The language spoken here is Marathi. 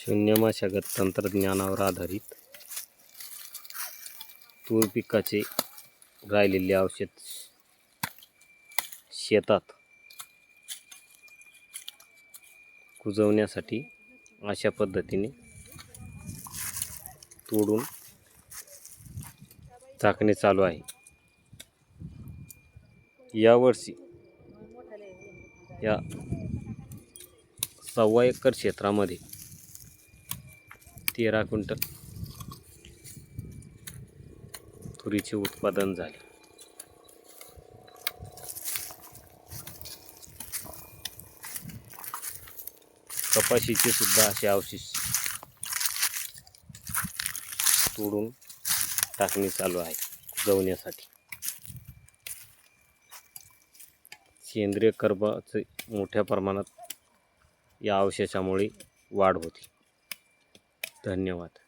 शून्य मशागत तंत्रज्ञानावर आधारित तूर पिकाचे राहिलेले औषध शेतात कुजवण्यासाठी अशा पद्धतीने तोडून टाकणे चालू आहे। यावर्षी या 1.25 एकर क्षेत्रामध्ये 13 क्विंटल तुरीचे उत्पादन झाले। कपाशीचे सुद्धा असे अवशेष तोडून टाकणे चालू आहे कुजवण्यासाठी। सेंद्रिय कर्बाचे मोठ्या प्रमाणात या अवशेषामुळे वाढ होते। धन्यवाद।